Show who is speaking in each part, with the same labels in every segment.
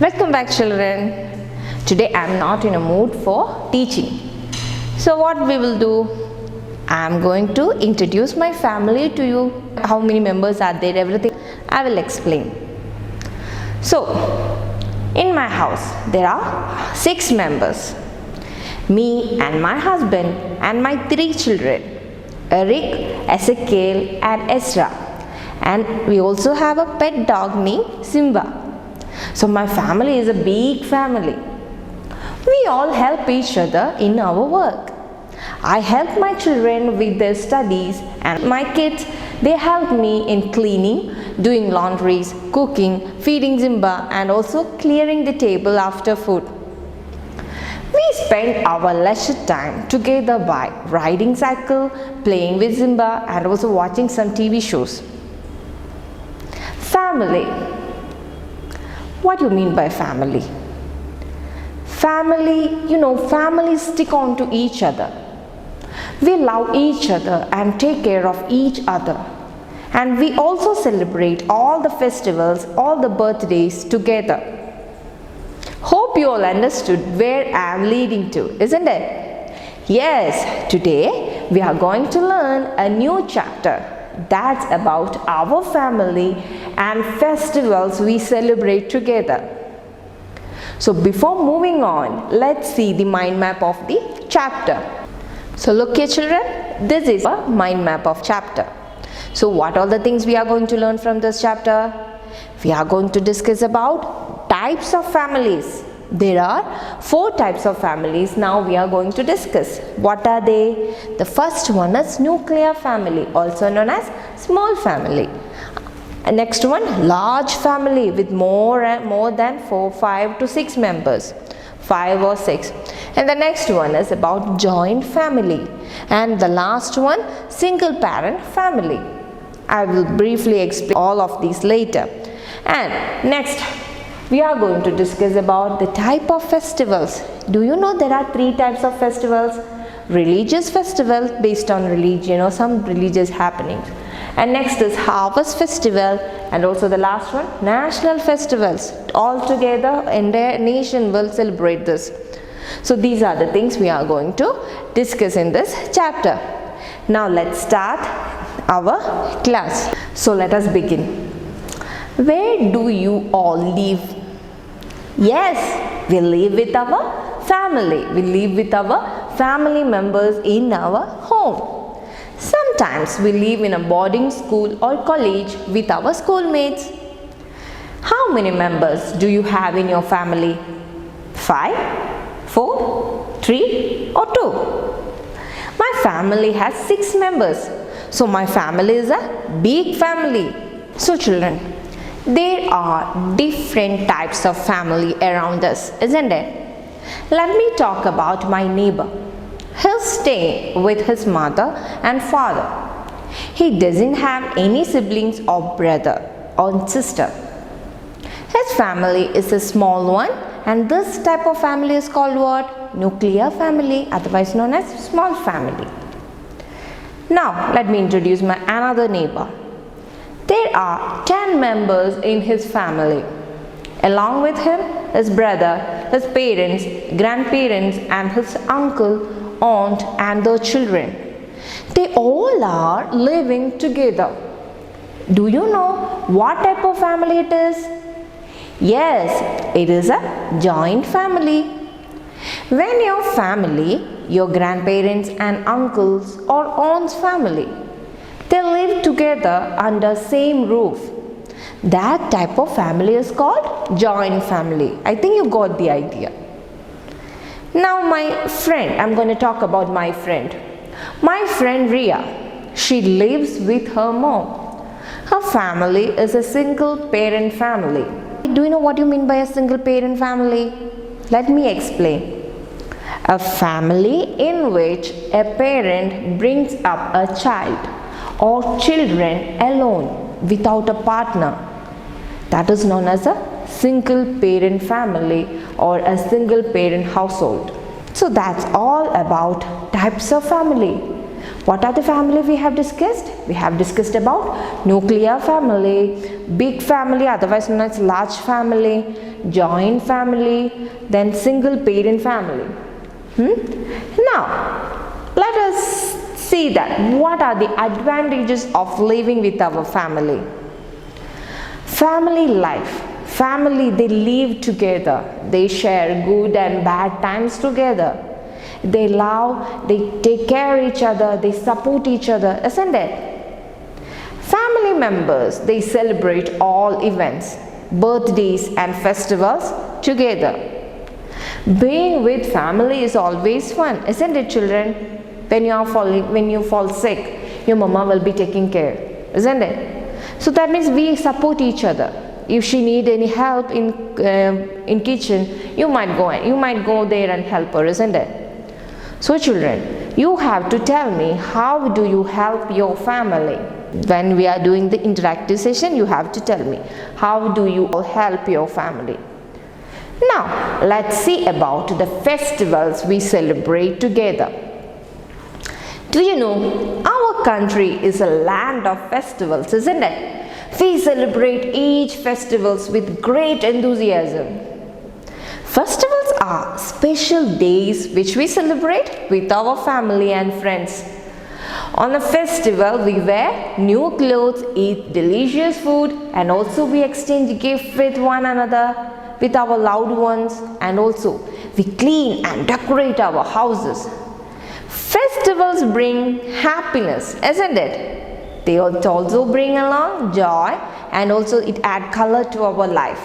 Speaker 1: Welcome back, children. Today I am not in a mood for teaching. So what we will do? I am going to introduce my family to you. How many members are there? Everything I will explain. So in my house there are 6 members. Me and my husband and my 3 children, Eric, Ezekiel and Ezra. And we also have a pet dog named Simba. So my family is a big family. We all help each other in our work. I help my children with their studies, and my kids, they help me in cleaning, doing laundries, cooking, feeding Simba and also clearing the table after food. We spend our leisure time together by riding cycle, playing with Simba and also watching some TV shows. Family. What do you mean by family? Family, families stick on to each other. We love each other and take care of each other. And we also celebrate all the festivals, all the birthdays together. Hope you all understood where I am leading to, isn't it? Yes, today we are going to learn a new chapter that's about our family and festivals we celebrate together. So before moving on, let's see the mind map of the chapter. So look here, children, this is a mind map of chapter. So what are the things we are going to learn from this chapter? We are going to discuss about types of families. There are 4 types of families now we are going to discuss. What are they? The first one is nuclear family, also known as small family. And next one, large family with more than 4, 5 to 6 members, 5 or 6. And the next one is about joint family. And the last one, single parent family. I will briefly explain all of these later. And next, we are going to discuss about the type of festivals. Do you know there are 3 types of festivals? Religious festival based on religion or some religious happenings. And next is harvest festival, and also the last one, national festivals. All together, entire nation will celebrate this. So these are the things we are going to discuss in this chapter. Now let's start our class. So let us begin. Where do you all live? Yes, we live with our family. We live with our family members in our home. Sometimes we live in a boarding school or college with our schoolmates. How many members do you have in your family? 5, 4, 3 or 2? My family has 6 members. So my family is a big family. So children, there are different types of family around us, isn't it? Let me talk about my neighbor. He'll stay with his mother and father. He doesn't have any siblings or brother or sister. His family is a small one, and this type of family is called what? Nuclear family, otherwise known as small family. Now let me introduce my another neighbor. There are 10 members in his family. Along with him, his brother, his parents, grandparents and his uncle, aunt and their children. They all are living together. Do you know what type of family it is? Yes, it is a joint family. When your family, your grandparents and uncles or aunts family, they live together under same roof, that type of family is called joint family. I think you got the idea. Now my friend, I'm going to talk about my friend. My friend Ria, she lives with her mom. Her family is a single parent family. Do you know what you mean by a single parent family? Let me explain. A family in which a parent brings up a child or children alone without a partner. That is known as a single parent family or a single parent household. So that's all about types of family. What are the family we have discussed? We have discussed about nuclear family, big family, otherwise known as large family, joint family, then single parent family. Now, let us see that what are the advantages of living with our family. Family life. Family, they live together. They share good and bad times together. They love, they take care of each other, they support each other, isn't it? Family members, they celebrate all events, birthdays and festivals together. Being with family is always fun, isn't it, children? When you fall sick, your mama will be taking care, isn't it? So that means we support each other. If she need any help in kitchen, you might go there and help her, isn't it? So children, you have to tell me, how do you help your family? When we are doing the interactive session, you have to tell me, how do you help your family? Now, let's see about the festivals we celebrate together. Do you know, our country is a land of festivals, isn't it? We celebrate each festivals with great enthusiasm. Festivals are special days which we celebrate with our family and friends. On a festival, we wear new clothes, eat delicious food, and also we exchange gifts with one another, with our loved ones, and also we clean and decorate our houses. Festivals bring happiness, isn't it? They also bring along joy, and also it adds color to our life.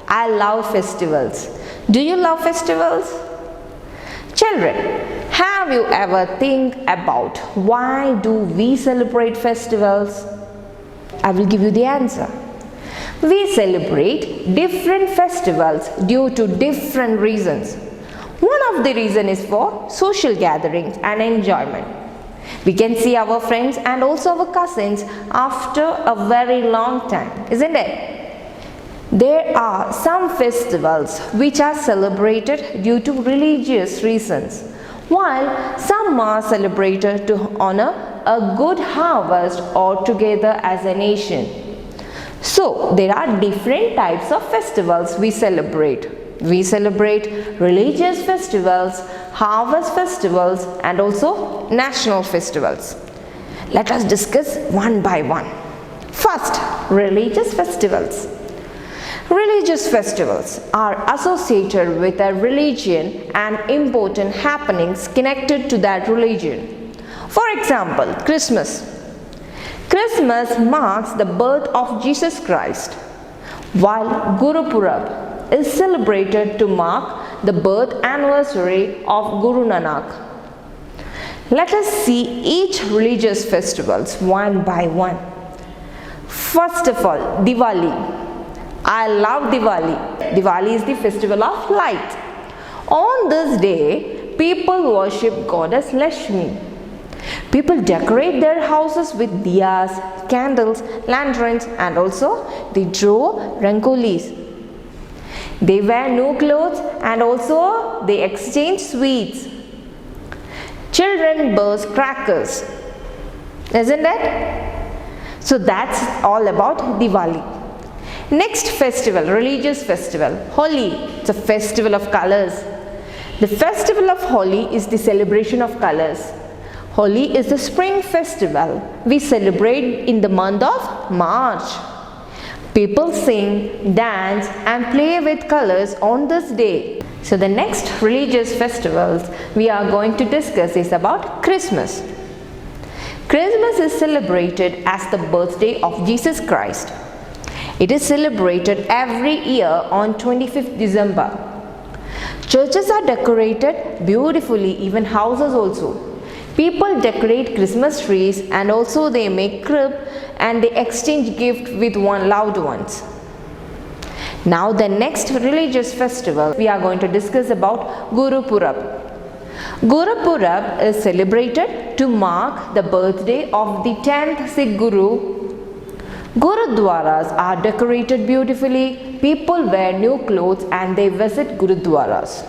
Speaker 1: I love festivals. Do you love festivals? Children, have you ever think about why do we celebrate festivals? I will give you the answer. We celebrate different festivals due to different reasons. One of the reasons is for social gatherings and enjoyment. We can see our friends and also our cousins after a very long time, isn't it? There are some festivals which are celebrated due to religious reasons, while some are celebrated to honor a good harvest or together as a nation. So, there are different types of festivals we celebrate. We celebrate religious festivals, harvest festivals, and also national festivals. Let us discuss one by one. First, religious festivals. Religious festivals are associated with a religion and important happenings connected to that religion. For example, Christmas. Christmas marks the birth of Jesus Christ, while Guru Purab is celebrated to mark the birth anniversary of Guru Nanak. Let us see each religious festivals one by one. First of all, Diwali. I love Diwali. Diwali is the festival of light. On this day, people worship Goddess Lakshmi. People decorate their houses with diyas, candles, lanterns, and also they draw rangolis. They wear new clothes and also they exchange sweets. Children burst crackers, isn't it? So that's all about Diwali. Next festival, religious festival, Holi. It's a festival of colors. The festival of Holi is the celebration of colors. Holi is the spring festival we celebrate in the month of March. People sing, dance and play with colors on this day. So the next religious festivals we are going to discuss is about Christmas. Christmas is celebrated as the birthday of Jesus Christ. It is celebrated every year on 25th December. Churches are decorated beautifully, even houses also. People decorate Christmas trees and also they make crib and they exchange gifts with one loved ones. Now the next religious festival we are going to discuss about Guru Purab. Guru Purab is celebrated to mark the birthday of the 10th Sikh Guru. Gurudwaras are decorated beautifully. People wear new clothes and they visit Gurudwaras.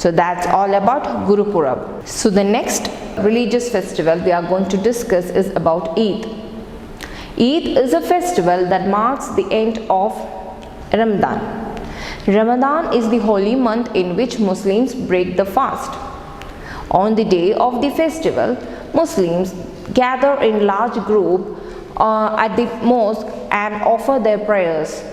Speaker 1: So that's all about Guru Purab. So the next religious festival we are going to discuss is about Eid. Eid is a festival that marks the end of Ramadan. Ramadan is the holy month in which Muslims break the fast. On the day of the festival, Muslims gather in large group at the mosque and offer their prayers.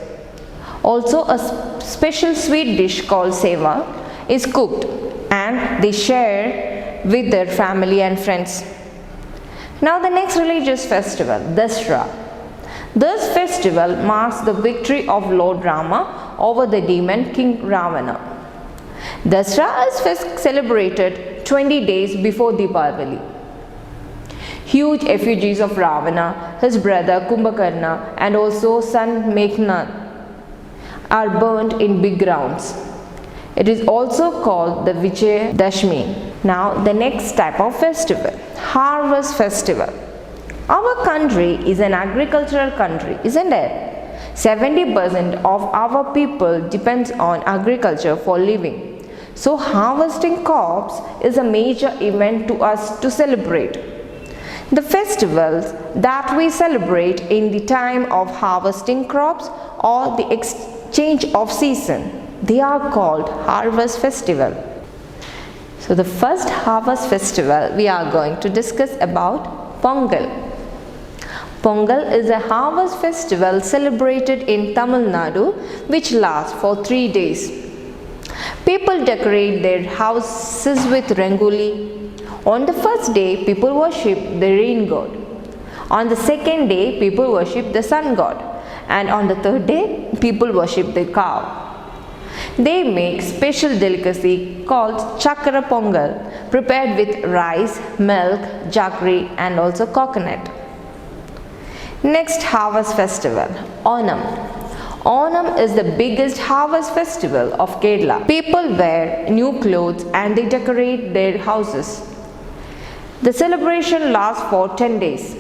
Speaker 1: Also, a special sweet dish called seva is cooked and they share with their family and friends. Now the next religious festival, Dasra. This festival marks the victory of Lord Rama over the demon King Ravana. Dasra is celebrated 20 days before Deepavali. Huge effigies of Ravana, his brother Kumbhakarna and also son Meghnad are burnt in big grounds. It is also called the Vijay Dashmi. Now the next type of festival, Harvest Festival. Our country is an agricultural country, isn't it? 70% of our people depends on agriculture for living. So harvesting crops is a major event to us to celebrate. The festivals that we celebrate in the time of harvesting crops or the exchange of season, they are called Harvest Festival. So the first Harvest Festival we are going to discuss about Pongal. Pongal is a harvest festival celebrated in Tamil Nadu which lasts for 3 days. People decorate their houses with rangoli. On the first day, people worship the rain god. On the second day, people worship the sun god. And on the third day, people worship the cow. They make special delicacy called Chakra Pongal, prepared with rice, milk, jaggery and also coconut. Next Harvest Festival, Onam. Onam is the biggest harvest festival of Kerala. People wear new clothes and they decorate their houses. The celebration lasts for 10 days.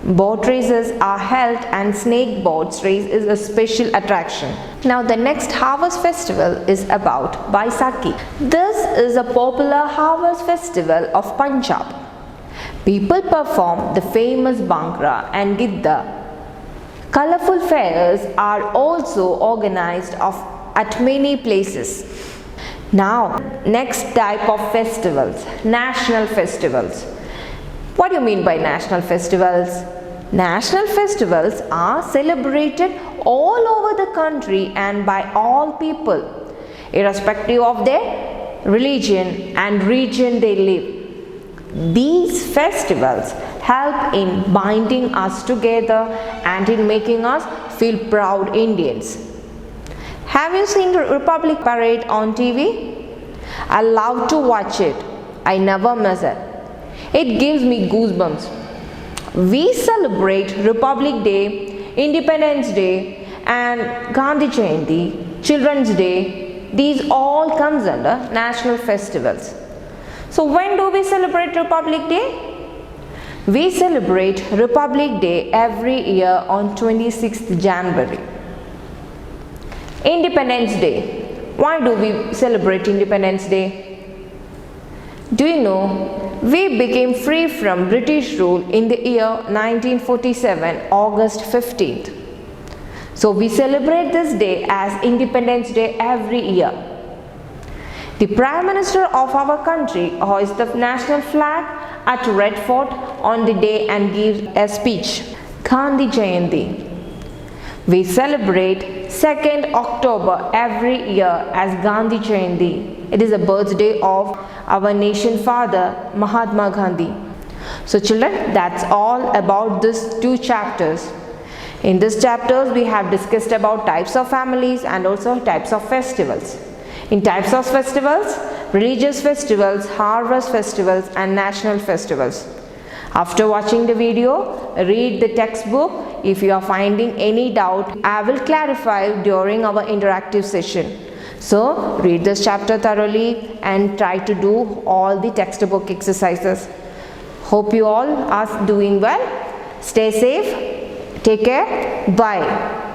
Speaker 1: Boat races are held and snake boats race is a special attraction. Now the next harvest festival is about Baisakhi. This is a popular harvest festival of Punjab. People perform the famous Bhangra and Gidda. Colorful fairs are also organized at many places. Now, next type of festivals, national festivals. What do you mean by national festivals? National festivals are celebrated all over the country and by all people, irrespective of their religion and region they live. These festivals help in binding us together and in making us feel proud Indians. Have you seen the Republic Parade on TV? I love to watch it. I never miss it. It gives me goosebumps. We celebrate Republic Day, Independence Day and Gandhi Jayanti, Children's Day. These all comes under national festivals. So when do we celebrate Republic Day? We celebrate Republic Day every year on 26th January. Independence Day. Why do we celebrate Independence Day? Do you know, we became free from British rule in the year 1947, August 15th. So we celebrate this day as Independence Day every year. The Prime Minister of our country hoists the national flag at Red Fort on the day and gives a speech. Gandhi Jayanti. We celebrate 2nd October every year as Gandhi Jayanti. It is the birthday of our nation father Mahatma Gandhi. So children, that's all about these 2 chapters. In these chapters we have discussed about types of families and also types of festivals. In types of festivals, religious festivals, harvest festivals and national festivals. After watching the video, read the textbook. If you are finding any doubt, I will clarify during our interactive session. So, read this chapter thoroughly and try to do all the textbook exercises. Hope you all are doing well. Stay safe. Take care. Bye.